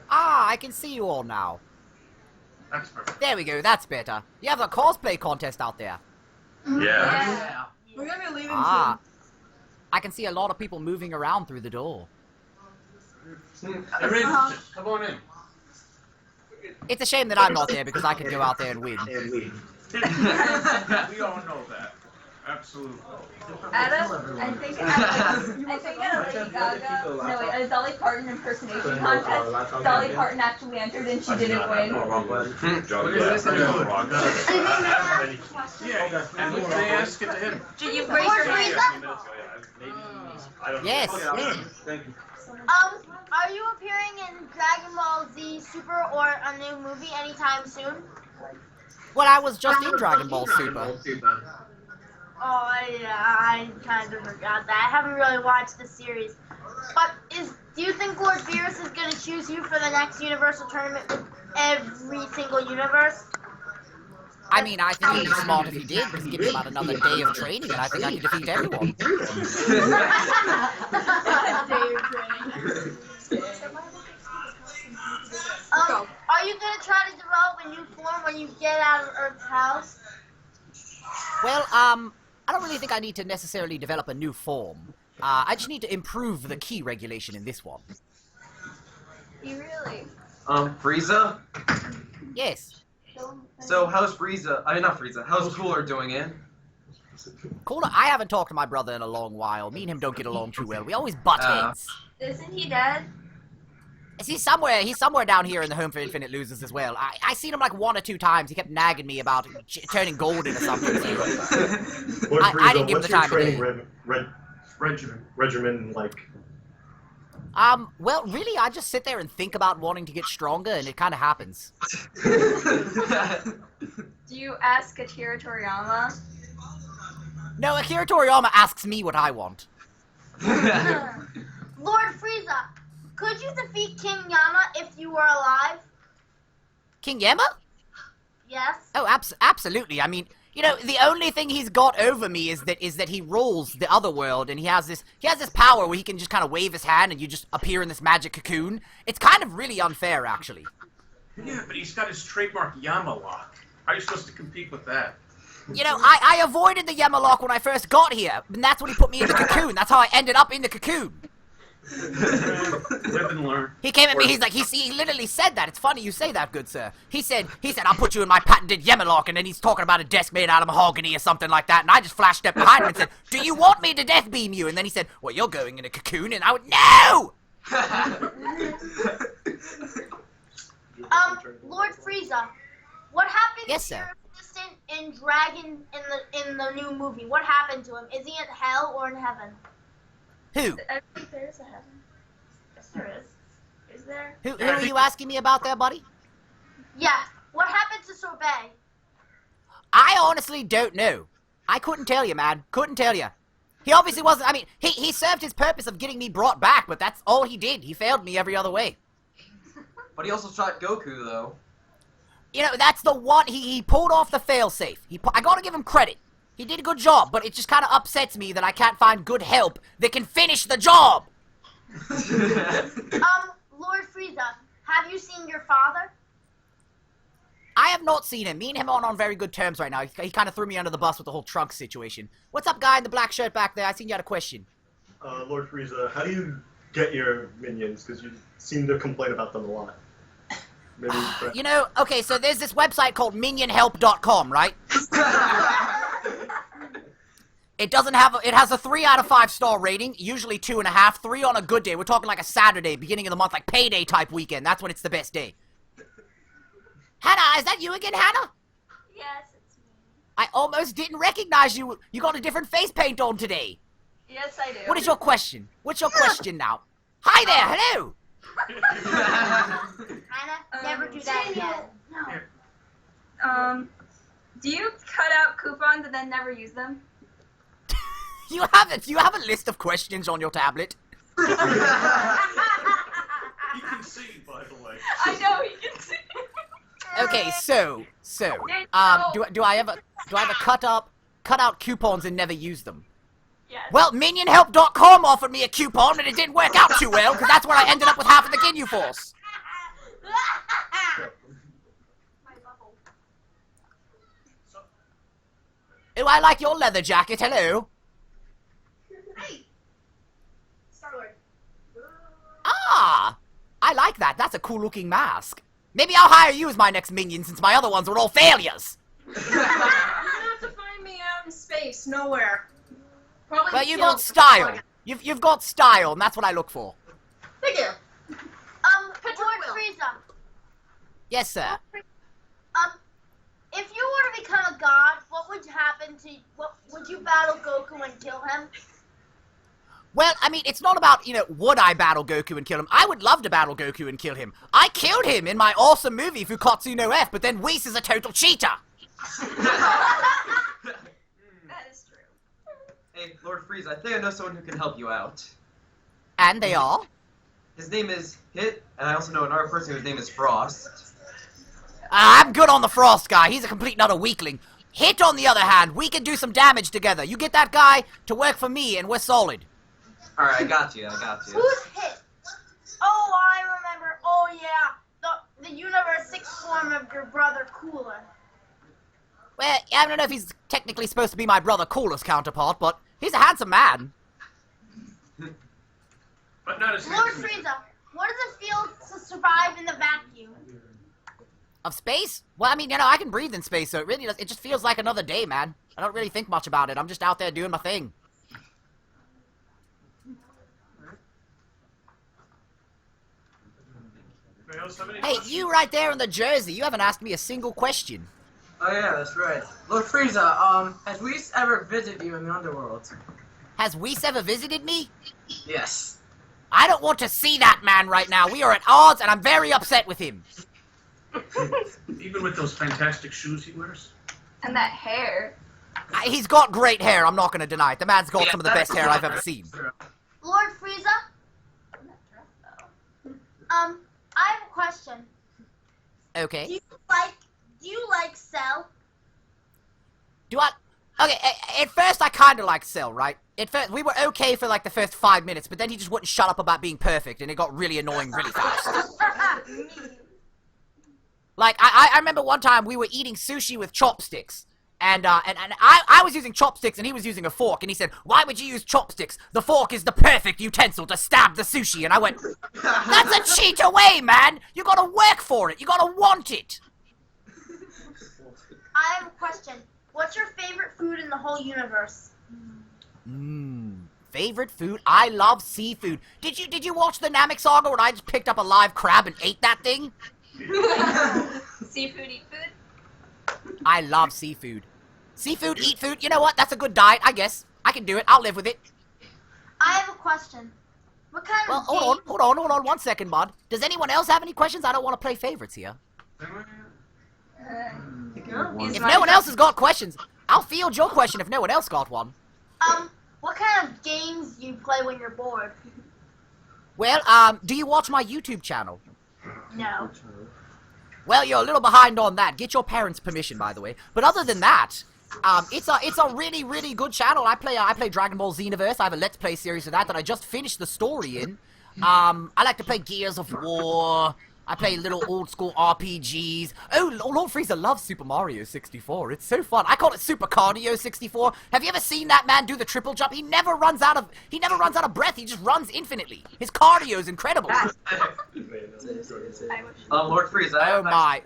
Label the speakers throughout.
Speaker 1: Ah, I can see you all now.
Speaker 2: That's perfect.
Speaker 1: There we go, that's better. You have a cosplay contest out there.
Speaker 2: Yeah.
Speaker 3: We're gonna be leaving
Speaker 1: Ah. I can see a lot of people moving around through the door.
Speaker 2: Come on in.
Speaker 1: It's a shame that I'm not there because I could go out there and win.
Speaker 2: We all know that. Absolutely.
Speaker 4: Adam, I think at a Lady Gaga, no wait, a Dolly Parton impersonation contest, Dolly Parton actually entered and she didn't win.
Speaker 2: Yeah, and they ask it to him.
Speaker 4: Did you raise your hand?
Speaker 1: Yes.
Speaker 2: Thank you.
Speaker 5: Are you appearing in Dragon Ball Z Super or a new movie anytime soon?
Speaker 1: Well, I was just in Dragon Ball Super.
Speaker 5: Oh, yeah, I kind of forgot that. I haven't really watched the series. But do you think Lord Frieza is going to choose you for the next Universal Tournament with every single universe?
Speaker 1: I mean, I think it'd be smart if he did, because give me about another day of training, and I think I could defeat everyone.
Speaker 5: Are you going to try to develop a new form when you get out of Earth's house?
Speaker 1: Well, I don't really think I need to necessarily develop a new form. I just need to improve the ki regulation in this one.
Speaker 4: You really?
Speaker 6: Frieza?
Speaker 1: Yes.
Speaker 6: So, how's Frieza? I mean, not Frieza. How's Cooler doing in?
Speaker 1: Cooler, I haven't talked to my brother in a long while. Me and him don't get along too well. We always butt heads.
Speaker 4: Isn't he dead?
Speaker 1: He's somewhere down here in the Home for Infinite Losers as well. I seen him like 1 or 2 times. He kept nagging me about turning golden or something. So
Speaker 7: Lord Frieza,
Speaker 1: I didn't give him
Speaker 7: what's
Speaker 1: the
Speaker 7: your
Speaker 1: time
Speaker 7: training
Speaker 1: of day.
Speaker 7: regimen like?
Speaker 1: Well, really, I just sit there and think about wanting to get stronger, and it kind of happens.
Speaker 4: Do you ask Akira Toriyama?
Speaker 1: No, Akira Toriyama asks me what I want.
Speaker 5: Lord Frieza, could you defeat King Yama if you were alive?
Speaker 1: King Yama?
Speaker 5: Yes.
Speaker 1: Oh, absolutely. I mean, you know, the only thing he's got over me is that he rules the other world, and he has this power where he can just kind of wave his hand and you just appear in this magic cocoon. It's kind of really unfair, actually.
Speaker 2: Yeah, but he's got his trademark Yama lock. How are you supposed to compete with that?
Speaker 1: You know, I avoided the Yama lock when I first got here, and that's when he put me in the cocoon. That's how I ended up in the cocoon.
Speaker 2: Live and learn.
Speaker 1: He came at me, he's like, he literally said that. It's funny you say that, good sir. He said, I'll put you in my patented Yamalock, and then he's talking about a desk made out of mahogany or something like that, and I just flashed up behind him and said, do you want me to death beam you? And then he said, well, you're going in a cocoon, and I went, no!
Speaker 5: Lord Frieza, what happened
Speaker 1: Yes,
Speaker 5: to
Speaker 1: sir.
Speaker 5: your assistant in Dragon in the new movie? What happened to him? Is he in hell or in heaven?
Speaker 1: Who?
Speaker 4: I think there is a heaven. Yes, there is. Is there?
Speaker 1: Who are you asking me about there, buddy?
Speaker 5: Yeah. What happened to Sorbet?
Speaker 1: I honestly don't know. I couldn't tell you, man. Couldn't tell you. He obviously wasn't, I mean, he served his purpose of getting me brought back, but that's all he did. He failed me every other way.
Speaker 6: But he also shot Goku, though.
Speaker 1: You know, that's the one, he pulled off the failsafe. I gotta give him credit. He did a good job, but it just kind of upsets me that I can't find good help that can finish the job.
Speaker 5: Lord Frieza, have you seen your father?
Speaker 1: I have not seen him. Me and him aren't on very good terms right now. He kind of threw me under the bus with the whole trunk situation. What's up, guy in the black shirt back there? I seen you had a question.
Speaker 7: Lord Frieza, how do you get your minions? Because you seem to complain about them a lot. Maybe
Speaker 1: You know, okay, so there's this website called minionhelp.com, right? It has a 3 out of 5 star rating, usually 2.5, 3 on a good day. We're talking like a Saturday, beginning of the month, like payday type weekend. That's when it's the best day. Hannah, is that you again, Hannah?
Speaker 4: Yes, it's me.
Speaker 1: I almost didn't recognize you. You got a different face paint on today.
Speaker 4: Yes, I do.
Speaker 1: What is your question? What's your question now? Hi there, hello.
Speaker 5: Anna, never do that again. No.
Speaker 4: Do you cut out coupons and then never use them?
Speaker 1: You have a list of questions on your tablet.
Speaker 2: He can see, by the way.
Speaker 4: I know, he can see.
Speaker 1: Okay, so, do I ever cut out coupons and never use them?
Speaker 4: Yes.
Speaker 1: Well, minionhelp.com offered me a coupon and it didn't work out too well because that's where I ended up with half of the Ginyu Force.
Speaker 5: My bubble.
Speaker 1: Oh, I like your leather jacket. Hello.
Speaker 5: Hey! Star-Lord.
Speaker 1: Ah, I like that. That's a cool-looking mask. Maybe I'll hire you as my next minion since my other ones were all failures.
Speaker 3: You're gonna have to find me out in space, nowhere. Probably.
Speaker 1: But you
Speaker 3: killed
Speaker 1: got style. You've got style, and that's what I look for.
Speaker 3: Thank you.
Speaker 5: Lord Frieza.
Speaker 1: Yes, sir.
Speaker 5: If you were to become a god, what would happen to you? Would you battle Goku and kill him?
Speaker 1: Well, I mean, it's not about, would I battle Goku and kill him? I would love to battle Goku and kill him. I killed him in my awesome movie, Fukatsu no F, but then Whis is a total cheater.
Speaker 3: That is true.
Speaker 6: Hey, Lord Frieza, I think I know someone who can help you out.
Speaker 1: And they are?
Speaker 6: His name is Hit, and I also know another person whose name is Frost.
Speaker 1: I'm good on the Frost guy. He's a complete and utter weakling. Hit, on the other hand, we can do some damage together. You get that guy to work for me, and we're solid.
Speaker 6: Alright, I got you.
Speaker 5: Who's Hit? Oh, I remember. Oh, yeah. The Universe 6 form of your brother Cooler.
Speaker 1: Well, I don't know if he's technically supposed to be my brother Cooler's counterpart, but he's a handsome man.
Speaker 2: But not as
Speaker 5: Lord
Speaker 2: handsome.
Speaker 5: Frieza, what does it feel to survive in the vacuum?
Speaker 1: Of space? Well, I mean, I can breathe in space, so it just feels like another day, man. I don't really think much about it. I'm just out there doing my thing.
Speaker 2: Anybody else have any
Speaker 1: Hey,
Speaker 2: questions?
Speaker 1: you right there in the jersey, you haven't asked me a single question.
Speaker 8: Oh yeah, that's right. Lord Frieza, has Whis ever visited you in the underworld?
Speaker 1: Has Whis ever visited me?
Speaker 8: Yes.
Speaker 1: I don't want to see that man right now. We are at odds, and I'm very upset with him.
Speaker 2: Even with those fantastic shoes he wears?
Speaker 4: And that hair.
Speaker 1: He's got great hair, I'm not going to deny it. The man's got some of the best hair I've ever seen.
Speaker 5: Lord Frieza, I have a question.
Speaker 1: Okay.
Speaker 5: Do you like Cell?
Speaker 1: Do I... Okay, at first I kind of liked Cell, right? At first, we were okay for like the first 5 minutes, but then he just wouldn't shut up about being perfect, and it got really annoying really fast. Like, I remember one time we were eating sushi with chopsticks, and I was using chopsticks and he was using a fork, and he said, "Why would you use chopsticks? The fork is the perfect utensil to stab the sushi." And I went, "That's a cheat away, man! You gotta work for it, you gotta want it!"
Speaker 5: I have a question. What's your favorite food in the whole universe?
Speaker 1: Favorite food? I love seafood. Did you watch the Namek Saga where I just picked up a live crab and ate that thing?
Speaker 4: Seafood, eat food?
Speaker 1: I love seafood. Seafood, eat food. You know what? That's a good diet, I guess. I can do it. I'll live with it.
Speaker 5: I have a question. What kind
Speaker 1: Well,
Speaker 5: of
Speaker 1: hold on 1 second, bud. Does anyone else have any questions? I don't want to play favorites here. If no one else has got questions, I'll field your question if no one else got one.
Speaker 5: what kind of games do you play when you're bored?
Speaker 1: Well, do you watch my YouTube channel?
Speaker 5: No.
Speaker 1: Well, you're a little behind on that. Get your parents' permission, by the way. But other than that, it's a really, really good channel. I play Dragon Ball Xenoverse. I have a Let's Play series of that I just finished the story in. I like to play Gears of War. I play little old school RPGs. Oh, Lord Frieza loves Super Mario 64. It's so fun. I call it Super Cardio 64. Have you ever seen that man do the triple jump? He never runs out of breath. He just runs infinitely. His cardio is incredible.
Speaker 6: Lord Frieza, I
Speaker 1: Oh
Speaker 6: have
Speaker 1: my.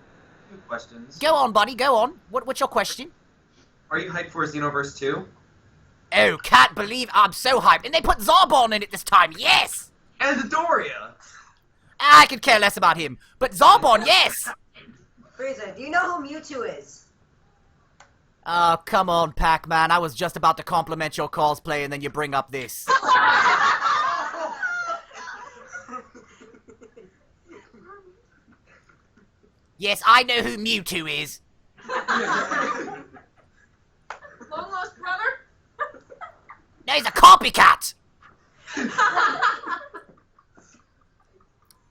Speaker 6: 2 questions.
Speaker 1: Go on, buddy. Go on. What's your question?
Speaker 6: Are you hyped for Xenoverse 2?
Speaker 1: Oh, can't believe I'm so hyped. And they put Zarbon in it this time. Yes!
Speaker 6: And Dodoria!
Speaker 1: I could care less about him. But Zarbon, yes!
Speaker 9: Frieza, do you know who Mewtwo is?
Speaker 1: Oh, come on, Pac-Man. I was just about to compliment your cosplay and then you bring up this. Yes, I know who Mewtwo is.
Speaker 3: Long lost brother?
Speaker 1: No, he's a copycat!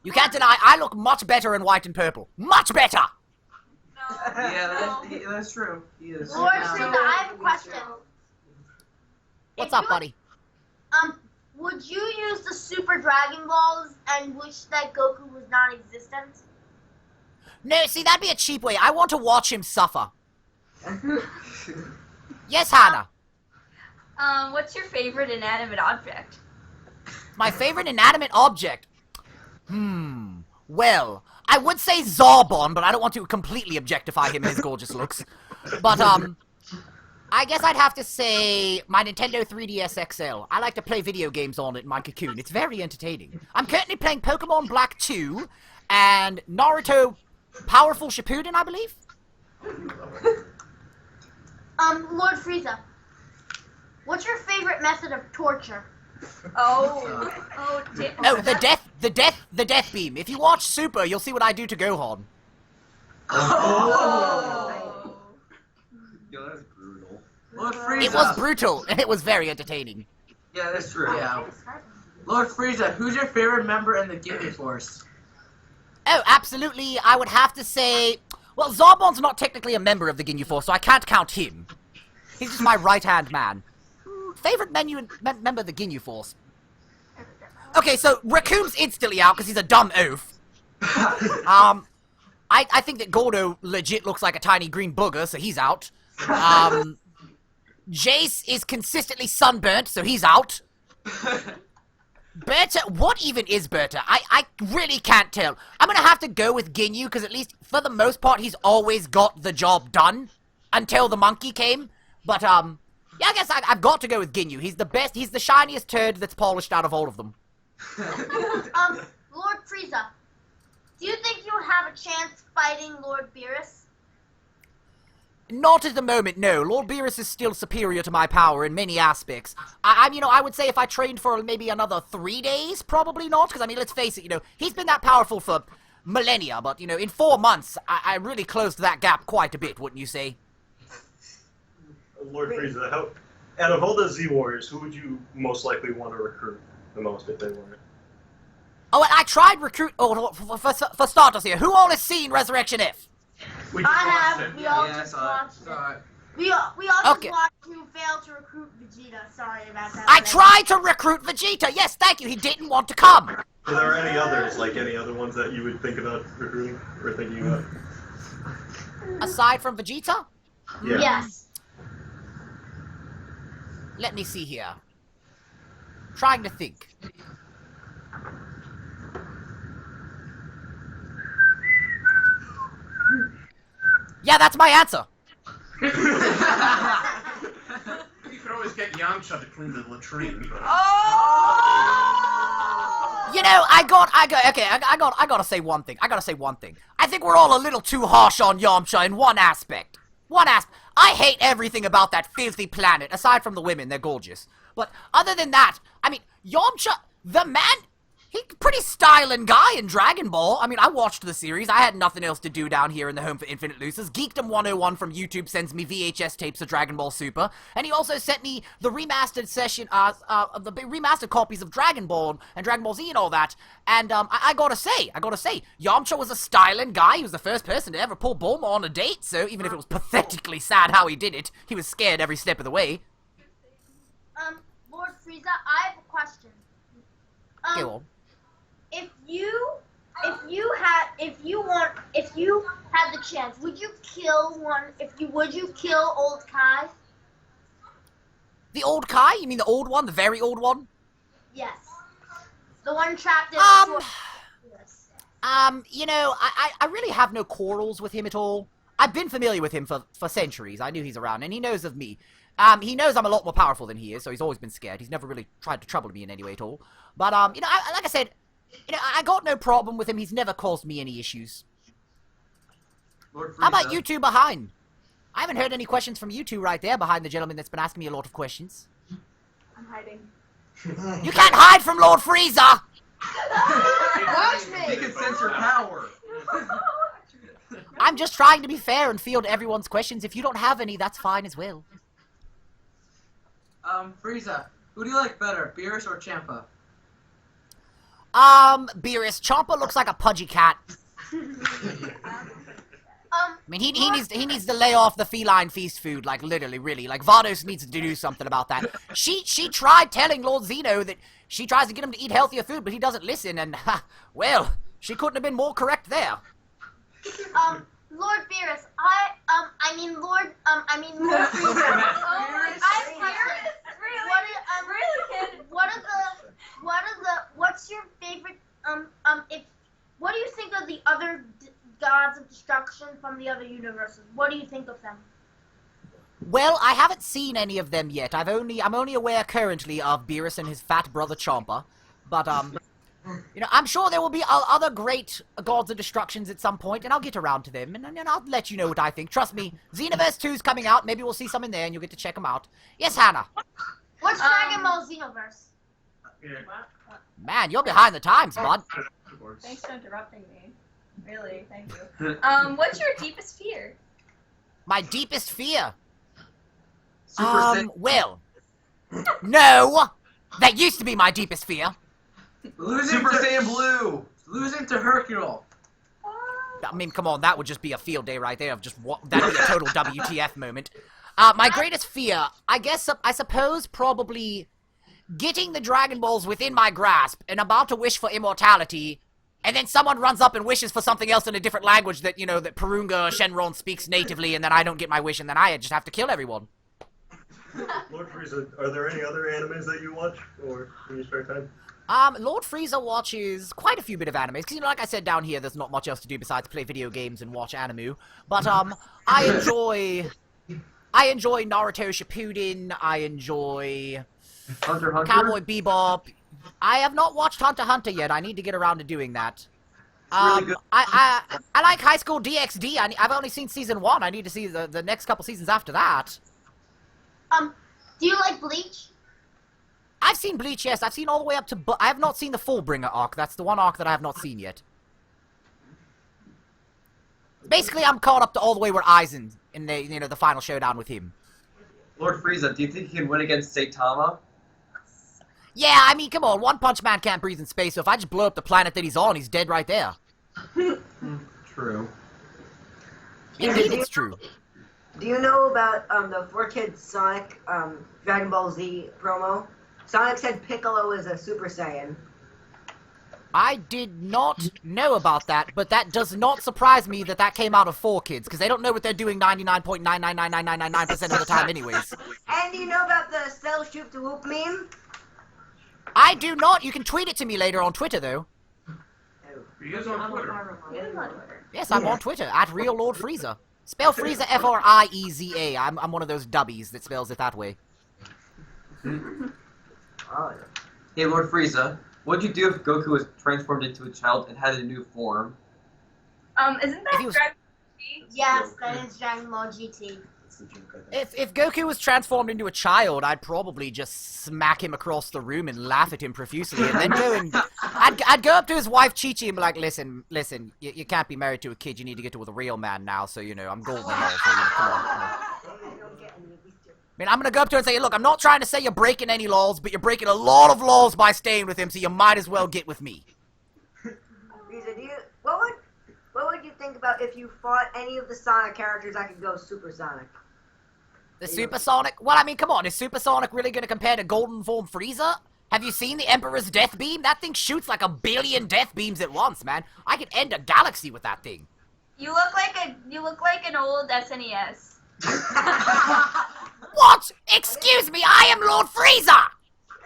Speaker 1: You can't deny, I look much better in white and purple. Much better!
Speaker 6: Yeah, that's true. He is.
Speaker 5: Lord Frieza, I have a question.
Speaker 1: What's up, buddy?
Speaker 5: Would you use the Super Dragon Balls and wish that Goku was non-existent?
Speaker 1: No, see, that'd be a cheap way. I want to watch him suffer. Yes, Hannah.
Speaker 4: What's your favorite inanimate object?
Speaker 1: My favorite inanimate object? Well, I would say Zarbon, but I don't want to completely objectify him and his gorgeous looks. But, I guess I'd have to say my Nintendo 3DS XL. I like to play video games on it in my cocoon. It's very entertaining. I'm currently playing Pokemon Black 2 and Naruto Powerful Shippuden, I believe.
Speaker 5: Lord Frieza, what's your favorite method of torture?
Speaker 1: Oh, the death beam. If you watch Super, you'll see what I do to Gohan.
Speaker 6: Oh. Yo, that's brutal.
Speaker 8: Lord Frieza.
Speaker 1: It was brutal, and it was very entertaining.
Speaker 6: Yeah, that's true.
Speaker 8: Yeah. Lord Frieza, who's your favorite member in the Ginyu Force?
Speaker 1: Oh, absolutely. I would have to say... Well, Zarbon's not technically a member of the Ginyu Force, so I can't count him. He's just my right-hand man. Favorite member of the Ginyu Force? Okay, so Raccoon's instantly out because he's a dumb oaf. I think that Gordo legit looks like a tiny green booger, so he's out. Jace is consistently sunburnt, so he's out. Berta, what even is Berta? I really can't tell. I'm gonna have to go with Ginyu, because at least, for the most part, he's always got the job done. Until the monkey came. But, yeah, I guess I've got to go with Ginyu. He's the best, he's the shiniest turd that's polished out of all of them.
Speaker 5: Lord Frieza, do you think you would have a chance fighting Lord Beerus?
Speaker 1: Not at the moment, no. Lord Beerus is still superior to my power in many aspects. I would say if I trained for maybe another 3 days, probably not. Because, I mean, let's face it, he's been that powerful for millennia. But, in 4 months, I really closed that gap quite a bit, wouldn't you say?
Speaker 7: Lord Frieza, out of all the Z Warriors, who would you most likely want to recruit the most if they were?
Speaker 1: Oh, and I tried recruit... Oh, for starters here, who all has seen Resurrection F?
Speaker 2: We just
Speaker 5: I
Speaker 2: watched
Speaker 5: have.
Speaker 2: it.
Speaker 5: We all
Speaker 6: Yeah, I
Speaker 5: just
Speaker 6: saw it.
Speaker 5: watched it. We also
Speaker 1: Okay.
Speaker 5: watched you fail to recruit Vegeta. Sorry about that.
Speaker 1: I tried to recruit Vegeta! Yes, thank you, he didn't want to come!
Speaker 7: Are there any others, like any other ones that you would think about recruiting or thinking about?
Speaker 1: Aside from Vegeta?
Speaker 7: Yeah.
Speaker 5: Yes.
Speaker 1: Let me see here. Trying to think. Yeah, that's my answer.
Speaker 2: You could always get Yamcha to clean the latrine.
Speaker 1: I gotta say one thing. I think we're all a little too harsh on Yamcha in one aspect. I hate everything about that filthy planet, aside from the women, they're gorgeous. But other than that, I mean, Yamcha, the man, he's a pretty styling guy in Dragon Ball. I mean, I watched the series. I had nothing else to do down here in the home for Infinite Losers. Geekdom 101 from YouTube sends me VHS tapes of Dragon Ball Super. And he also sent me the remastered the remastered copies of Dragon Ball and Dragon Ball Z and all that. And, I gotta say, Yamcha was a styling guy. He was the first person to ever pull Bulma on a date. So even if it was pathetically sad how he did it, he was scared every step of the way.
Speaker 5: Lord Frieza, I have a question.
Speaker 1: Okay, well.
Speaker 5: If you had the chance, would you kill old Kai?
Speaker 1: The old Kai? You mean the old one? The very old one?
Speaker 5: Yes. The one trapped in the sword. Yes.
Speaker 1: I really have no quarrels with him at all. I've been familiar with him for centuries. I knew he's around, and he knows of me. He knows I'm a lot more powerful than he is, so he's always been scared. He's never really tried to trouble me in any way at all. But, like I said, I got no problem with him. He's never caused me any issues.
Speaker 6: Lord
Speaker 1: How about
Speaker 6: Frieza.
Speaker 1: you two behind? I haven't heard any questions from you two right there behind the gentleman that's been asking me a lot of questions.
Speaker 4: I'm hiding.
Speaker 1: You can't hide from Lord Frieza!
Speaker 9: Watch
Speaker 6: He
Speaker 9: me!
Speaker 6: can sense your power.
Speaker 1: I'm just trying to be fair and field everyone's questions. If you don't have any, that's fine as well.
Speaker 8: Frieza, who do you like better, Beerus or Champa?
Speaker 1: Beerus. Chompa looks like a pudgy cat. I mean, he needs to lay off the feline feast food, like, literally, really. Like, Vados needs to do something about that. She tried telling Lord Zeno that she tries to get him to eat healthier food, but he doesn't listen, and, well, she couldn't have been more correct there.
Speaker 5: Lord Beerus, I mean Lord Frieza. What's your favorite, what do you think of the other gods of destruction from the other universes? What do you think of them?
Speaker 1: Well, I haven't seen any of them yet. I'm only aware currently of Beerus and his fat brother Chomper. But, you know, I'm sure there will be other great gods of destructions at some point, and I'll get around to them, and I'll let you know what I think. Trust me, Xenoverse 2's coming out. Maybe we'll see some in there, and you'll get to check them out. Yes, Hannah?
Speaker 5: What's Dragon Ball Xenoverse?
Speaker 2: Yeah.
Speaker 1: Man, you're behind the times, bud.
Speaker 4: Thanks for interrupting me. Really, thank you. What's your deepest fear?
Speaker 1: My deepest fear?
Speaker 6: Super Saiyan.
Speaker 1: Well, no! That used to be my deepest fear.
Speaker 6: Super Saiyan Blue.
Speaker 8: Losing to Hercule.
Speaker 1: I mean, come on, that would just be a field day right there of just what, that'd be a total WTF moment. My greatest fear, I suppose, probably getting the Dragon Balls within my grasp and about to wish for immortality, and then someone runs up and wishes for something else in a different language that, you know, that Purunga Shenron speaks natively, and then I don't get my wish, and then I just have to kill everyone.
Speaker 7: Lord Frieza, are there any other animes that you watch, or in your spare time?
Speaker 1: Lord Frieza watches quite a few bit of animes, because, you know, like I said, down here, there's not much else to do besides play video games and watch anime, but, I enjoy Naruto Shippuden, I enjoy
Speaker 6: Hunter x Hunter.
Speaker 1: Cowboy Bebop. I have not watched Hunter x Hunter yet, I need to get around to doing that.
Speaker 6: Really good.
Speaker 1: I like High School DxD, I've only seen season 1, I need to see the next couple seasons after that.
Speaker 5: Do you like Bleach?
Speaker 1: I've seen Bleach, yes. I've seen all the way up to... I have not seen the Fullbringer arc. That's the one arc that I have not seen yet. Basically, I'm caught up to all the way where Aizen in the, you know, the final showdown with him.
Speaker 6: Lord Frieza, do you think he can win against Saitama?
Speaker 1: Yeah, I mean, come on. One Punch Man can't breathe in space, so if I just blow up the planet that he's on, he's dead right there.
Speaker 6: True.
Speaker 1: Indeed, it's true.
Speaker 9: Do you know about the 4Kids Sonic Dragon Ball Z promo? Sonic said Piccolo is a Super Saiyan.
Speaker 1: I did not know about that, but that does not surprise me that that came out of 4Kids, because they don't know what they're doing 99.9999999% of the time anyways.
Speaker 9: And do you know about the Cell Shoot to Whoop meme?
Speaker 1: I do not. You can tweet it to me later on Twitter, though.
Speaker 2: He is on Twitter.
Speaker 1: Yes, I'm on Twitter, at RealLordFrieza. Spell Frieza F-R-I-E-Z-A. I'm one of those dubbies that spells it that way.
Speaker 9: Oh,
Speaker 6: Hey, Lord Frieza, what'd you do if Goku was transformed into a child and had a new form?
Speaker 4: Isn't
Speaker 1: If
Speaker 4: that
Speaker 1: he was-
Speaker 4: Dragon Ball Z?
Speaker 5: Yes, that is Dragon Ball GT.
Speaker 1: If Goku was transformed into a child, I'd probably just smack him across the room and laugh at him profusely, and then go and... I'd go up to his wife, Chi-Chi, and be like, listen, you can't be married to a kid, you need to get with a real man now, so, you know, I'm golden and all, so, you know, come on. I mean, I'm gonna go up to her and say, look, I'm not trying to say you're breaking any laws, but you're breaking a lot of laws by staying with him, so you might as well get with me.
Speaker 9: Frieza, what would you think about if you fought any of the Sonic characters that could go supersonic?
Speaker 1: The Supersonic? Well, I mean, come on, is Supersonic really gonna compare to Golden Form Frieza? Have you seen the Emperor's Death Beam? That thing shoots like 1 billion death beams at once, man. I could end a galaxy with that thing.
Speaker 4: You look like an old SNES.
Speaker 1: What? Excuse me, I am Lord Frieza!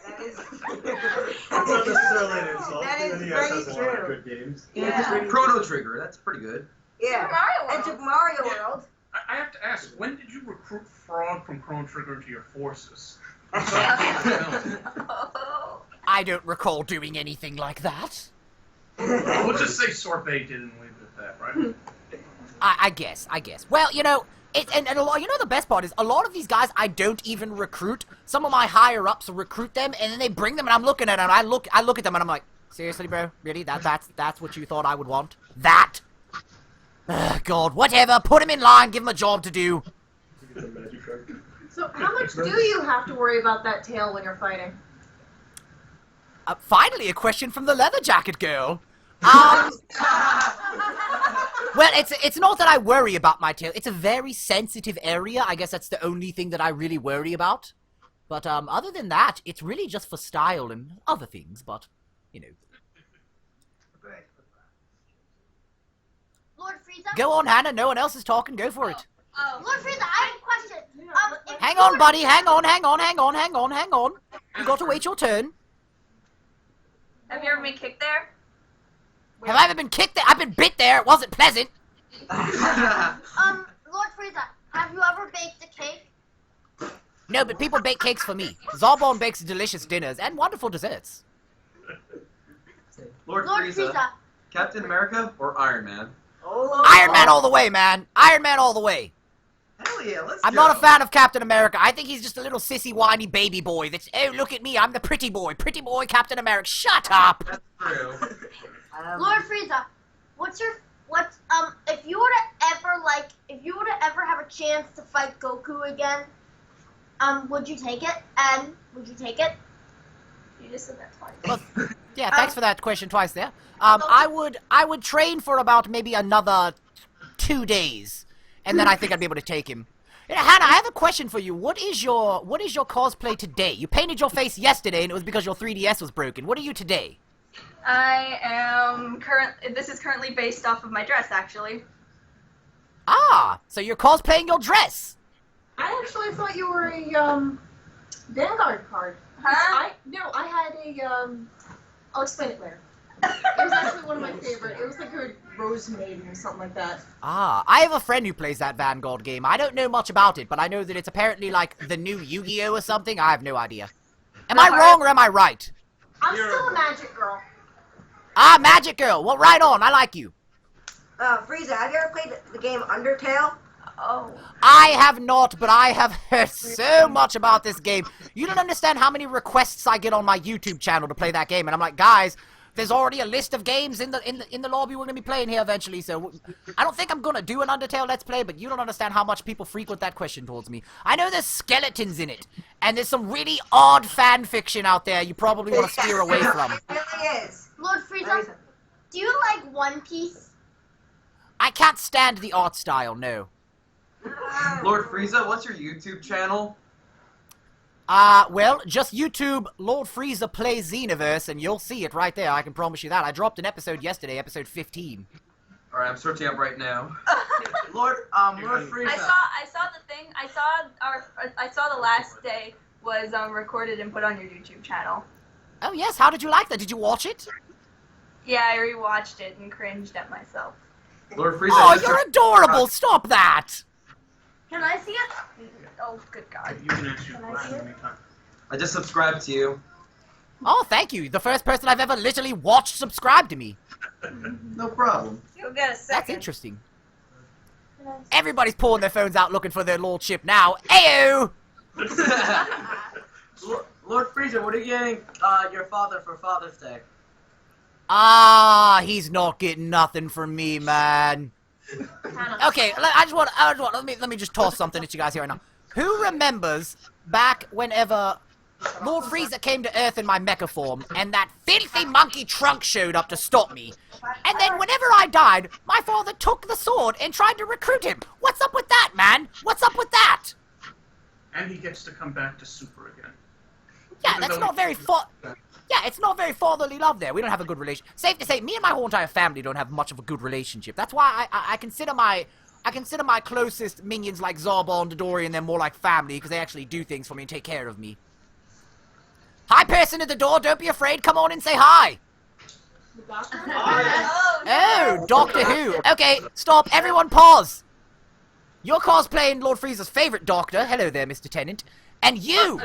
Speaker 9: That is...
Speaker 7: That's not necessarily an insult.
Speaker 9: That is
Speaker 7: The NES
Speaker 9: very
Speaker 7: has a lot of
Speaker 9: true.
Speaker 7: good games.
Speaker 9: Yeah.
Speaker 6: Chrono Trigger, that's pretty good.
Speaker 9: Yeah.
Speaker 4: Mario
Speaker 9: And
Speaker 4: World.
Speaker 9: Super Mario World.
Speaker 2: I have to ask, when did you recruit Frog from Chrono Trigger into your forces?
Speaker 4: Oh.
Speaker 1: I don't recall doing anything like that.
Speaker 2: We'll just say Sorbet did and leave it at that, right?
Speaker 1: I guess. Well, you know, and a lot, you know the best part is, a lot of these guys I don't even recruit. Some of my higher-ups recruit them, and then they bring them, and I'm looking at them, and I look at them, and I'm like, seriously, bro? Really? That's what you thought I would want? That? Ugh, God, whatever. Put him in line, give him a job to do.
Speaker 7: Get the magic shark.
Speaker 3: So how much do you have to worry about that tail when you're fighting?
Speaker 1: Finally, a question from the leather jacket girl. Well, it's not that I worry about my tail. It's a very sensitive area. I guess that's the only thing that I really worry about. But other than that, it's really just for style and other things. But, you know.
Speaker 5: Lord Frieza, Frieza?
Speaker 1: Go on, Hannah. No one else is talking. Go for it.
Speaker 5: Lord Frieza, I have a question. If
Speaker 1: Hang
Speaker 5: you
Speaker 1: on,
Speaker 5: were-
Speaker 1: buddy. Hang on. You got to wait your turn.
Speaker 4: Have you ever been kicked there?
Speaker 1: Have I ever been kicked there? I've been bit there. It wasn't pleasant.
Speaker 5: Lord Frieza, have you ever baked a cake?
Speaker 1: No, but people bake cakes for me. Zarbon bakes delicious dinners and wonderful desserts.
Speaker 6: Lord
Speaker 5: Lord
Speaker 6: Frieza,
Speaker 5: Frieza,
Speaker 6: Captain America or Iron Man?
Speaker 1: Iron Man all the way, man. Iron Man all the way.
Speaker 6: Hell yeah, let's
Speaker 1: I'm
Speaker 6: go.
Speaker 1: not a fan of Captain America. I think he's just a little sissy, whiny baby boy that's, oh, look at me, I'm the pretty boy. Pretty boy Captain America. Shut up.
Speaker 6: That's true.
Speaker 5: Lord Frieza, if you were to ever have a chance to fight Goku again, would you take it? And would you take it?
Speaker 4: You just said that twice.
Speaker 1: Well, yeah, thanks for that question twice there. I would train for about maybe another 2 days, and then I think I'd be able to take him. You know, Hannah, I have a question for you. What is your cosplay today? You painted your face yesterday, and it was because your 3DS was broken. What are you today?
Speaker 4: I am this is currently based off of my dress, actually.
Speaker 1: Ah, so you're cosplaying your dress.
Speaker 10: I actually thought you were a Vanguard card.
Speaker 4: Huh?
Speaker 10: I had a I'll explain it later. It was actually one of my favorite. It was like a Rose Maiden or something like that.
Speaker 1: Ah, I have a friend who plays that Vanguard game. I don't know much about it, but I know that it's apparently like the new Yu-Gi-Oh or something. I have no idea. Am I wrong or am I right?
Speaker 10: I'm still a magic girl.
Speaker 1: Ah, Magic Girl. Well, right on. I like you.
Speaker 9: Frieza, have you ever played the game Undertale?
Speaker 4: Oh.
Speaker 1: I have not, but I have heard so much about this game. You don't understand how many requests I get on my YouTube channel to play that game, and I'm like, guys, there's already a list of games in the lobby we're gonna be playing here eventually. So I don't think I'm gonna do an Undertale Let's Play, but you don't understand how much people frequent that question towards me. I know there's skeletons in it, and there's some really odd fan fiction out there you probably want to steer away from.
Speaker 9: It really is.
Speaker 5: Lord Frieza, do you like One Piece?
Speaker 1: I can't stand the art style, no.
Speaker 6: Lord Frieza, what's your YouTube channel?
Speaker 1: Well, just YouTube Lord Frieza Plays Xenoverse, and you'll see it right there. I can promise you that. I dropped an episode yesterday, episode 15.
Speaker 6: Alright, I'm searching up right now.
Speaker 8: Lord Frieza.
Speaker 4: I saw the thing. I saw the last day was recorded and put on your YouTube channel.
Speaker 1: Oh, yes. How did you like that? Did you watch it?
Speaker 4: Yeah, I rewatched it and cringed at myself.
Speaker 6: Lord Frieza.
Speaker 1: Oh,
Speaker 6: just-
Speaker 1: you're adorable! Stop that!
Speaker 4: Can I see it? Oh, good God.
Speaker 2: You can ask your question anytime.
Speaker 6: I just subscribed to you.
Speaker 1: Oh, thank you. The first person I've ever literally watched subscribe to me.
Speaker 6: No problem.
Speaker 4: You'll get a
Speaker 1: That's
Speaker 4: second.
Speaker 1: interesting. Everybody's pulling their phones out looking for their lordship now. Ayo!
Speaker 8: Lord Frieza, what are you getting your father for Father's Day?
Speaker 1: Ah, he's not getting nothing from me, man. Okay, let me just toss something at you guys here right now. Who remembers back whenever Lord Frieza came to Earth in my mecha form, and that filthy monkey Trunk showed up to stop me? And then whenever I died, my father took the sword and tried to recruit him. What's up with that, man? What's up with that?
Speaker 2: And he gets to come back to Super again.
Speaker 1: Yeah,
Speaker 2: Even
Speaker 1: that's
Speaker 2: though
Speaker 1: not
Speaker 2: he-
Speaker 1: very Yeah, it's not very fatherly love there. We don't have a good relation. Safe to say, me and my whole entire family don't have much of a good relationship. That's why I consider my closest minions like Zarbon, Dodori, and them more like family because they actually do things for me and take care of me. Hi, person at the door. Don't be afraid. Come on and say hi. Oh, Doctor Who. Okay, stop. Everyone pause. You're cosplaying Lord Frieza's favorite Doctor. Hello there, Mr. Tennant. And you.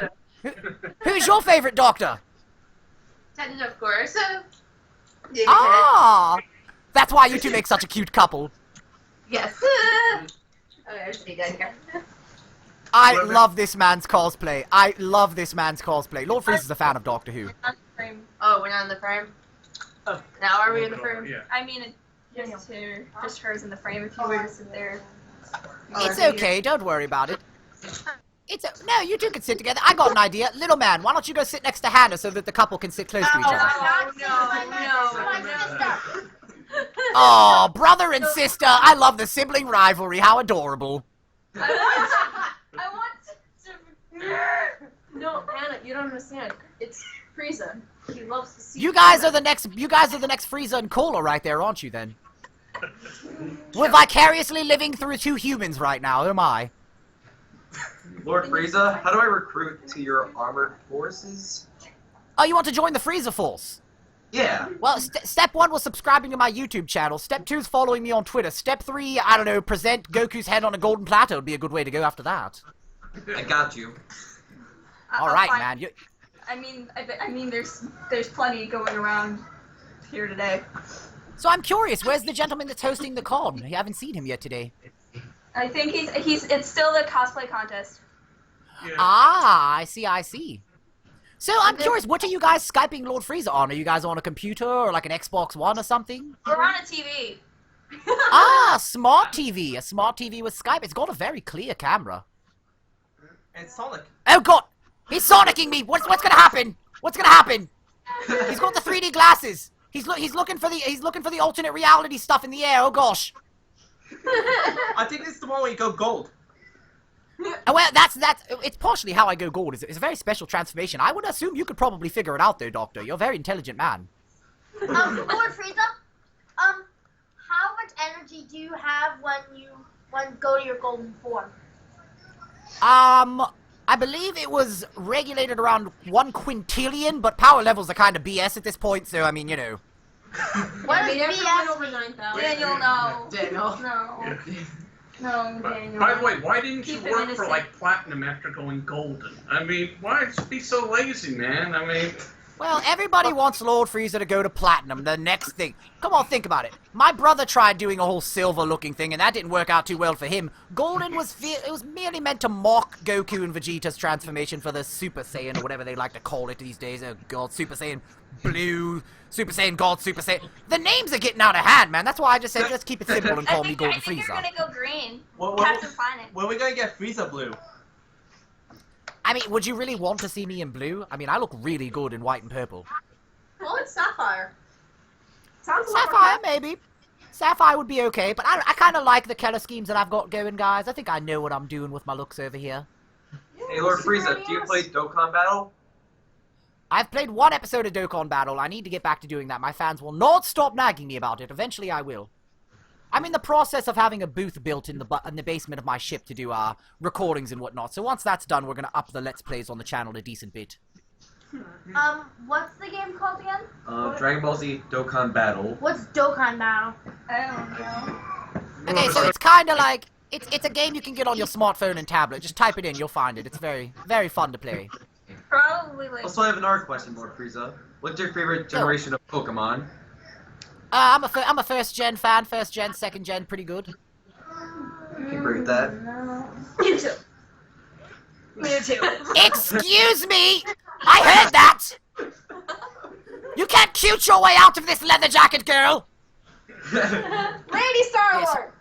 Speaker 1: Who's your favorite Doctor?
Speaker 10: Tennant, of course.
Speaker 1: Ah! That's why you two make such a cute couple.
Speaker 10: Yes. Oh, there's the guy here.
Speaker 1: I love this man's cosplay. I love this man's cosplay. Lord Frieza's a fan of Doctor Who.
Speaker 10: Oh, we're not in the frame? Oh, now are we in the frame?
Speaker 2: Yeah.
Speaker 4: I mean, just hers in the frame if you were to sit there.
Speaker 1: It's okay, don't worry about it. No, you two can sit together. I got an idea. Little man, why don't you go sit next to Hannah so that the couple can sit close to each other? Oh, brother and sister. I love the sibling rivalry. How adorable.
Speaker 4: I want to...
Speaker 10: No, Hannah, you don't understand. It's Frieza. He loves to see
Speaker 1: You guys are the next Frieza and Cola right there, aren't you then? We're vicariously living through two humans right now, who am I?
Speaker 6: Lord Frieza, how do I recruit to your armored forces?
Speaker 1: Oh, you want to join the Frieza Force?
Speaker 6: Yeah.
Speaker 1: Well, step 1 was subscribing to my YouTube channel. Step 2 is following me on Twitter. Step 3, I don't know, present Goku's head on a golden platter would be a good way to go after that.
Speaker 6: I got you.
Speaker 1: Alright, man.
Speaker 4: I mean, there's plenty going around here today.
Speaker 1: So I'm curious, where's the gentleman that's hosting the con? I haven't seen him yet today.
Speaker 4: I think it's still the cosplay contest.
Speaker 2: Yeah.
Speaker 1: Ah, I see. So I'm curious, what are you guys Skyping Lord Frieza on? Are you guys on a computer or like an Xbox One or something?
Speaker 4: We're on a TV.
Speaker 1: Ah, smart TV. A smart TV with Skype. It's got a very clear camera.
Speaker 8: And Sonic.
Speaker 1: Oh god! He's sonicking me! What's gonna happen? What's gonna happen? He's got the 3D glasses! He's looking for the alternate reality stuff in the air, oh gosh.
Speaker 8: I think it's the one where you go gold.
Speaker 1: Oh, well, it's partially how I go gold. It's a very special transformation. I would assume you could probably figure it out though, Doctor. You're a very intelligent man.
Speaker 5: Lord Frieza, how much energy do you have when you go to your golden form?
Speaker 1: I believe it was regulated around 1 quintillion, but power levels are kind of BS at this point, so I mean, you know.
Speaker 5: What
Speaker 10: I mean,
Speaker 5: is
Speaker 10: everyone
Speaker 5: BS?
Speaker 10: over 9,000.
Speaker 4: Daniel, no.
Speaker 8: Daniel.
Speaker 4: No. No, Daniel.
Speaker 2: By the way, why didn't you
Speaker 4: Keep him
Speaker 2: work for
Speaker 4: innocent.
Speaker 2: like platinum after going golden? I mean, why just be so lazy, man? I mean,
Speaker 1: Well, everybody wants Lord Frieza to go to Platinum, the next thing. Come on, think about it. My brother tried doing a whole silver-looking thing, and that didn't work out too well for him. Golden was merely meant to mock Goku and Vegeta's transformation for the Super Saiyan, or whatever they like to call it these days. Oh, God, Super Saiyan Blue, Super Saiyan God, Super Saiyan... The names are getting out of hand, man. That's why I just said, let's keep it simple and call me Golden
Speaker 4: I think you're
Speaker 1: Frieza.
Speaker 4: gonna go green.
Speaker 8: Well,
Speaker 4: Captain Planet.
Speaker 8: when are we gonna get Frieza blue?
Speaker 1: I mean, would you really want to see me in blue? I mean, I look really good in white and purple.
Speaker 10: Well, it's Sapphire. Sounds a lot more
Speaker 1: Sapphire, maybe. Sapphire would be okay, but I kind of like the color schemes that I've got going, guys. I think I know what I'm doing with my looks over here.
Speaker 6: Hey, Lord Frieza, do you play Dokkan Battle?
Speaker 1: I've played 1 episode of Dokkan Battle. I need to get back to doing that. My fans will not stop nagging me about it. Eventually, I will. I'm in the process of having a booth built in the basement of my ship to do recordings and whatnot. So once that's done, we're gonna up the Let's Plays on the channel a decent bit.
Speaker 5: What's the game called again?
Speaker 6: Dragon Ball Z Dokkan Battle.
Speaker 5: What's Dokkan Battle?
Speaker 4: I don't know.
Speaker 1: Okay, so it's kind of like it's a game you can get on your smartphone and tablet. Just type it in, you'll find it. It's very, very fun to play.
Speaker 4: Probably like.
Speaker 6: Also, I have another question, Lord Frieza. What's your favorite generation of Pokemon?
Speaker 1: I'm a first gen fan. First gen, second gen, pretty good.
Speaker 6: Can you bring that?
Speaker 4: Me too. Me too.
Speaker 1: Excuse me! I heard that! You can't cute your way out of this leather jacket, girl!
Speaker 10: Lady Star-Lord!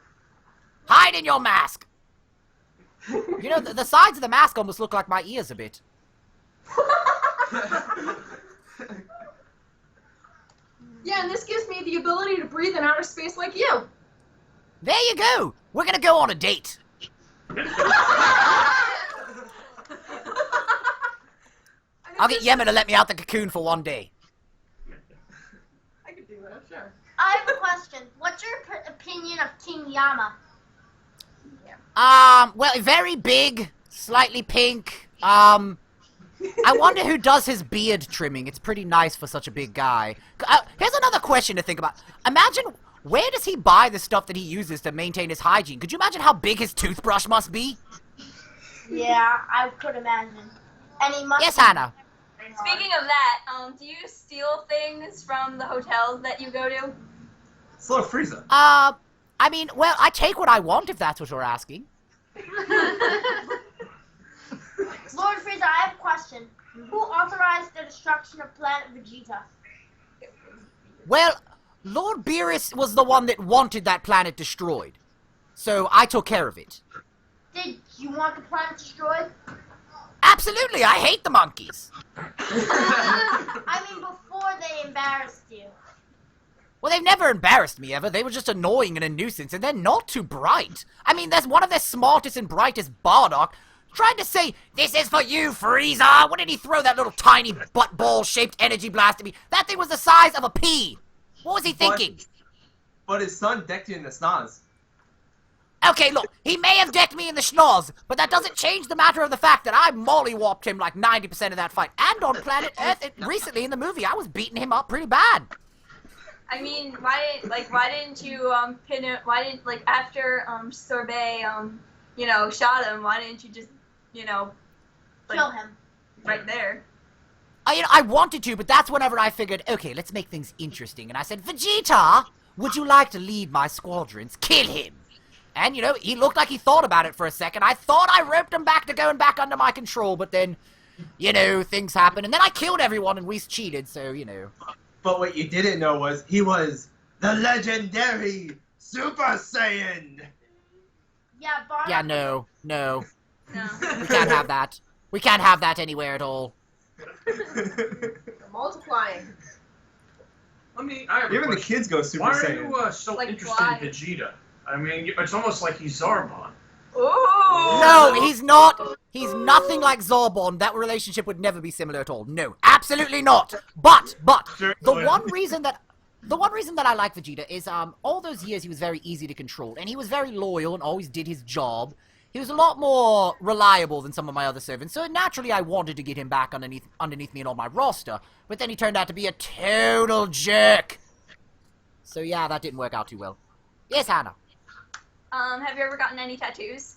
Speaker 1: Hide in your mask! You know, the sides of the mask almost look like my ears a bit.
Speaker 10: Yeah, and this gives me the ability to breathe in outer space like you.
Speaker 1: There you go! We're gonna go on a date. I'll get Yemen to let me out the cocoon for 1 day.
Speaker 10: I could do that, sure.
Speaker 5: I have a question. What's your opinion of King Yama?
Speaker 1: Well, very big, slightly pink. I wonder who does his beard trimming. It's pretty nice for such a big guy. Here's another question to think about. Imagine, where does he buy the stuff that he uses to maintain his hygiene? Could you imagine how big his toothbrush must be?
Speaker 5: Yeah, I could imagine. And he must.
Speaker 1: Yes, Hannah.
Speaker 4: Speaking of that, do you steal things from the hotels that you go to?
Speaker 8: It's Lord Frieza.
Speaker 1: I mean, well, I take what I want if that's what you're asking.
Speaker 5: Lord Frieza, I have a question. Who authorized the destruction of planet Vegeta?
Speaker 1: Well, Lord Beerus was the one that wanted that planet destroyed. So I took care of it.
Speaker 5: Did you want the planet destroyed?
Speaker 1: Absolutely, I hate the monkeys.
Speaker 5: I mean, before they embarrassed you.
Speaker 1: Well, they've never embarrassed me ever. They were just annoying and a nuisance, and they're not too bright. I mean, there's one of their smartest and brightest, Bardock, trying to say, "This is for you, Frieza." When did he throw that little tiny butt ball-shaped energy blast at me? That thing was the size of a pea. What was he thinking?
Speaker 11: But his son decked you in the schnoz.
Speaker 1: Okay, look, he may have decked me in the schnoz, but that doesn't change the matter of the fact that I mollywopped him like 90% of that fight. And on planet Earth, recently in the movie, I was beating him up pretty bad.
Speaker 4: I mean, why didn't you pin it? Why didn't after Sorbet shot him? Why didn't you just
Speaker 5: Kill him.
Speaker 4: right there?
Speaker 1: I wanted to, but that's whenever I figured, okay, let's make things interesting. And I said, Vegeta, would you like to lead my squadrons? Kill him. And, he looked like he thought about it for a second. I thought I roped him back to going back under my control, but then, things happen. And then I killed everyone and Whis cheated, so,
Speaker 11: But what you didn't know was he was the legendary Super Saiyan.
Speaker 5: Yeah, Bardock.
Speaker 1: Yeah, no.
Speaker 4: No.
Speaker 1: We can't have that. We can't have that anywhere at all.
Speaker 10: Multiplying.
Speaker 2: I mean, I have a
Speaker 11: Even the
Speaker 2: question.
Speaker 11: kids go Super
Speaker 2: Why
Speaker 11: Saiyan.
Speaker 2: are you so interested in Vegeta? I mean, it's almost like he's Zarbon.
Speaker 4: Ooh.
Speaker 1: No, he's not. He's nothing like Zarbon. That relationship would never be similar at all. No, absolutely not. But the one reason that I like Vegeta is all those years he was very easy to control, and he was very loyal and always did his job. He was a lot more reliable than some of my other servants, so naturally I wanted to get him back underneath me and on my roster. But then he turned out to be a total jerk. So yeah, that didn't work out too well. Yes, Hannah.
Speaker 4: Have you ever gotten any tattoos?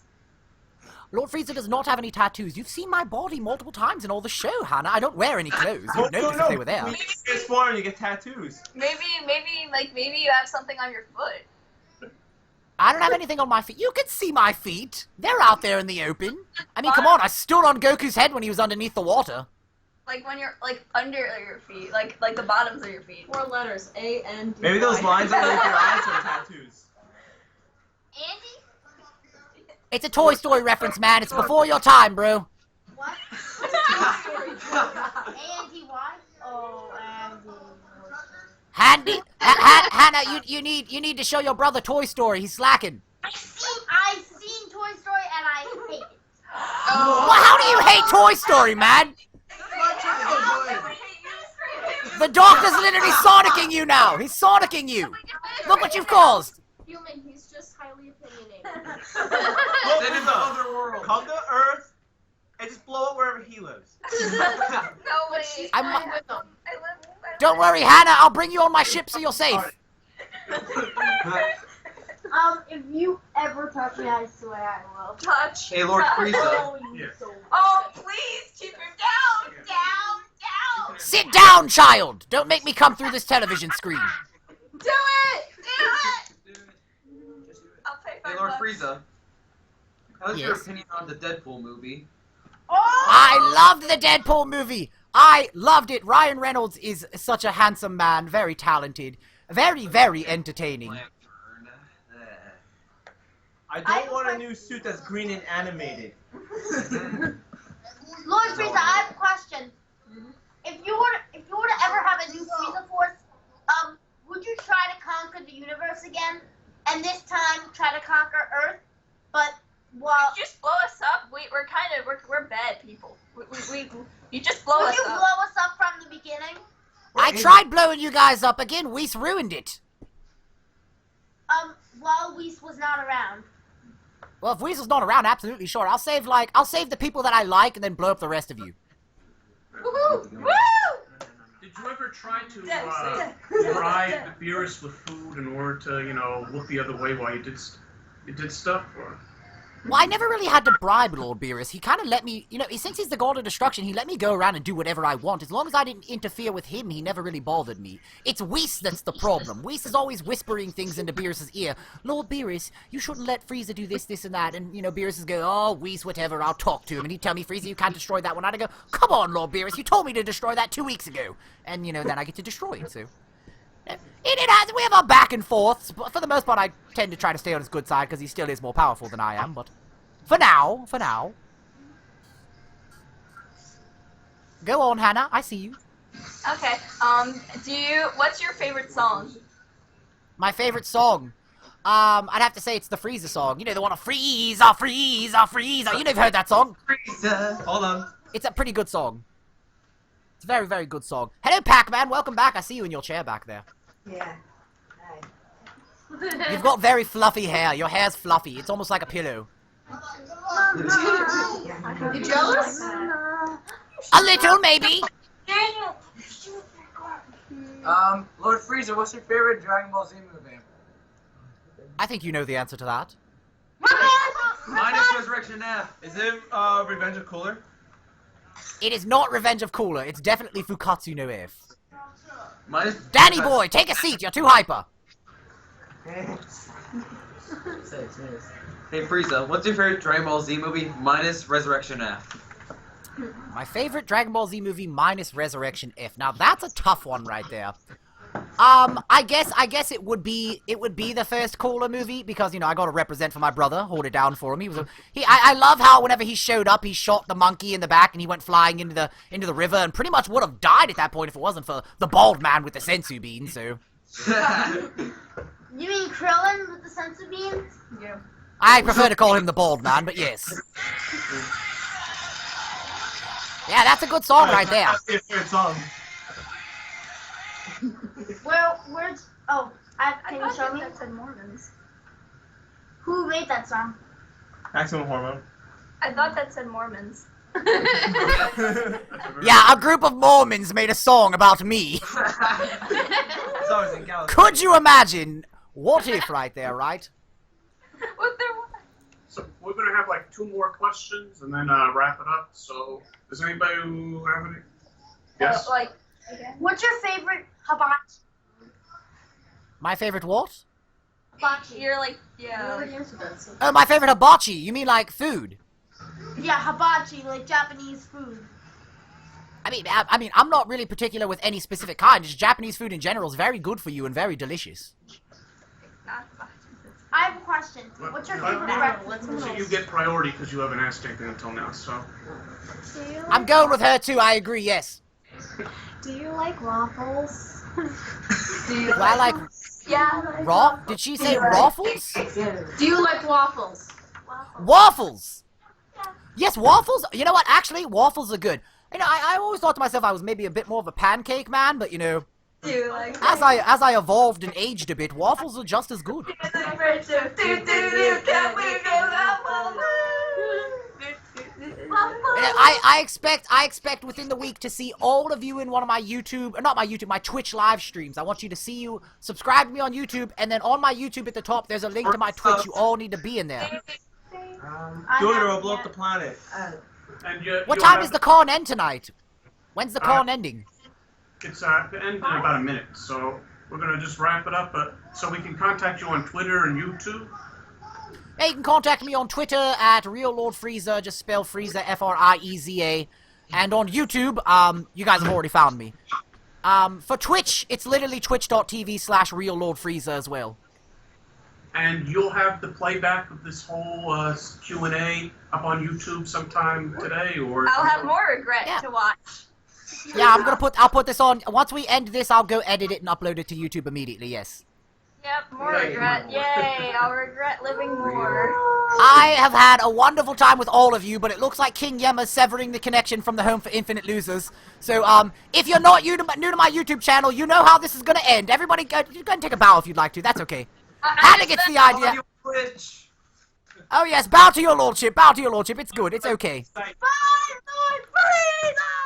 Speaker 1: Lord Frieza does not have any tattoos. You've seen my body multiple times in all the show, Hannah. I don't wear any clothes. You'd notice if they were there.
Speaker 11: You transform and you get tattoos.
Speaker 4: Maybe you have something on your foot.
Speaker 1: I don't have anything on my feet. You can see my feet. They're out there in the open. I mean, come on. I stood on Goku's head when he was underneath the water.
Speaker 4: Like when you're under your feet, like the bottoms of your feet.
Speaker 10: 4 letters, A, N, D,
Speaker 11: Maybe those lines underneath your eyes are tattoos.
Speaker 5: Andy?
Speaker 1: It's a Toy Story reference, man. It's before your time, bro.
Speaker 5: What? A-N-D-Y? Oh, Andy.
Speaker 1: Hannah, you need to show your brother Toy Story. He's slacking.
Speaker 5: I've seen Toy Story and I hate it.
Speaker 1: Well, how do you hate Toy Story, man? The doctor's literally sonicking you now. He's sonicking you. Look what you've caused.
Speaker 10: Human, he's just highly opinionated.
Speaker 11: Then in the other world. Come to Earth and just blow up wherever he lives.
Speaker 4: No way.
Speaker 1: Don't worry, Hannah. I'll bring you on my ship so you're safe.
Speaker 5: If you ever touch me, I swear I will.
Speaker 4: Touch.
Speaker 6: Hey, Lord Frieza.
Speaker 4: Oh, please keep him down, down.
Speaker 1: Sit down, child. Don't make me come through this television screen.
Speaker 4: Do it. I'll pay
Speaker 6: Hey,
Speaker 4: $5.
Speaker 6: Lord Frieza. How's your
Speaker 1: Yes?
Speaker 6: opinion on the Deadpool movie?
Speaker 1: I loved the Deadpool movie. I loved it. Ryan Reynolds is such a handsome man, very talented, very, very entertaining.
Speaker 11: I don't want a new suit that's green and animated.
Speaker 5: Lord Frieza, I have a question. If you were to ever have a new Frieza Force, would you try to conquer the universe again? And this time try to conquer Earth? But
Speaker 4: You just blow us up. We're bad people. You just blow
Speaker 5: would
Speaker 4: us
Speaker 5: you
Speaker 4: up.
Speaker 5: blow us up from the beginning?
Speaker 1: I tried blowing you guys up again. Whis ruined it.
Speaker 5: While Whis was not around.
Speaker 1: Well, if Weasel's not around, absolutely sure. I'll save the people that I like and then blow up the rest of you.
Speaker 4: Woohoo! Woo!
Speaker 2: Did you ever try to bribe Beerus with food in order to, look the other way while you did stuff? Or?
Speaker 1: Well, I never really had to bribe Lord Beerus. He kind of let me, since he's the God of Destruction, he let me go around and do whatever I want. As long as I didn't interfere with him, he never really bothered me. It's Whis that's the problem. Whis is always whispering things into Beerus's ear. Lord Beerus, you shouldn't let Frieza do this, this, and that. And, Beerus is go, oh, Whis, whatever, I'll talk to him. And he'd tell me, Frieza, you can't destroy that one. I'd go, come on, Lord Beerus, you told me to destroy that 2 weeks ago. And, then I get to destroy it, so... we have our back and forths, but for the most part, I tend to try to stay on his good side, because he still is more powerful than I am, but... For now. Go on, Hannah. I see you.
Speaker 4: Okay. What's your favorite song?
Speaker 1: My favorite song? I'd have to say it's the Frieza song. The one of Frieza, Frieza, Frieza. You've heard that song.
Speaker 11: Frieza. Hold on.
Speaker 1: It's a pretty good song. It's a very, very good song. Hello, Pac-Man. Welcome back. I see you in your chair back there.
Speaker 9: Yeah. Hi.
Speaker 1: You've got very fluffy hair. Your hair's fluffy. It's almost like a pillow.
Speaker 10: You jealous?
Speaker 1: A little, maybe.
Speaker 8: Lord Frieza, what's your favorite Dragon Ball Z movie?
Speaker 1: I think you know the answer to that.
Speaker 6: Minus Resurrection F.
Speaker 11: Is it Revenge of Cooler?
Speaker 1: It is not Revenge of Cooler. It's definitely Fukatsu no F.
Speaker 6: Minus
Speaker 1: Danny boy, take a seat. You're too hyper.
Speaker 6: Hey Frieza, what's your favorite Dragon Ball Z movie minus Resurrection F?
Speaker 1: My favorite Dragon Ball Z movie minus Resurrection F. Now that's a tough one right there. I guess it would be the first Cooler movie because, you know, I got to represent for my brother, hold it down for him. I love how whenever he showed up, he shot the monkey in the back and he went flying into the river and pretty much would have died at that point if it wasn't for the bald man with the sensu bean. So.
Speaker 5: You mean Krillin with the sensu beans?
Speaker 10: Yeah.
Speaker 1: I prefer to call him the bald man, but yes. Yeah, that's a good song right there.
Speaker 7: That's your favorite song.
Speaker 5: Where's can you show me?
Speaker 10: That said Mormons.
Speaker 5: Who made that song?
Speaker 7: Maximum Hormone.
Speaker 4: I thought that said Mormons.
Speaker 1: Yeah, a group of Mormons made a song about me.
Speaker 11: It's always in California.
Speaker 1: Could you imagine? What if right there, right?
Speaker 4: What there was?
Speaker 2: So we're gonna have like 2 more questions and then wrap it up. So does anybody who have any? Yes.
Speaker 5: What's your favorite hibachi?
Speaker 1: My favorite what?
Speaker 5: Hibachi.
Speaker 4: You're like,
Speaker 10: You
Speaker 4: yeah.
Speaker 10: already answered that. So.
Speaker 1: Oh, my favorite hibachi. You mean like food?
Speaker 5: Yeah, hibachi, like Japanese food.
Speaker 1: I mean, I'm not really particular with any specific kind. Just Japanese food in general is very good for you and very delicious.
Speaker 5: I have a question. What's your favorite breakfast?
Speaker 2: So you get priority because you haven't asked anything until now. So.
Speaker 1: I'm going with her too. I agree. Yes.
Speaker 10: Do you like waffles?
Speaker 1: Do I like
Speaker 4: Yeah.
Speaker 1: raw? Did she say waffles?
Speaker 10: Do you like waffles?
Speaker 1: Waffles. Yes, waffles. You know what? Actually, waffles are good. You know, I always thought to myself I was maybe a bit more of a pancake man, but you know,
Speaker 4: Do you like
Speaker 1: as I evolved and aged a bit, waffles are just as good. I expect within the week to see all of you in one of my my Twitch live streams. I want you to see you subscribe to me on YouTube, and then on my YouTube at the top, there's a link to my Twitch. You all need to be in there.
Speaker 11: Do it or I'll blow up the planet.
Speaker 2: And
Speaker 1: What time is the con end tonight? When's the con ending?
Speaker 2: It's end in about a minute, so we're gonna just wrap it up. So we can contact you on Twitter and YouTube.
Speaker 1: Yeah, you can contact me on Twitter at Real Lord Frieza. Just spell Frieza Frieza, and on YouTube, you guys have already found me. For Twitch, it's literally twitch.tv/Real Lord Frieza as well.
Speaker 2: And you'll have the playback of this whole Q&A up on YouTube sometime today, or
Speaker 4: I'll have more regret
Speaker 1: Yeah.
Speaker 4: to watch.
Speaker 1: Yeah, I'll put this on. Once we end this, I'll go edit it and upload it to YouTube immediately. Yes.
Speaker 4: Yep, more
Speaker 2: Yeah,
Speaker 4: regret. Yay, I'll regret living more.
Speaker 1: I have had a wonderful time with all of you, but it looks like King Yema's severing the connection from the Home for Infinite Losers. So, if you're not new to my YouTube channel, you know how this is gonna end. Everybody, go and take a bow if you'd like to. That's okay. Hannah gets the idea. Oh yes, bow to your lordship. Bow to your lordship. It's good. It's okay.
Speaker 5: Bye, Lord Frieza!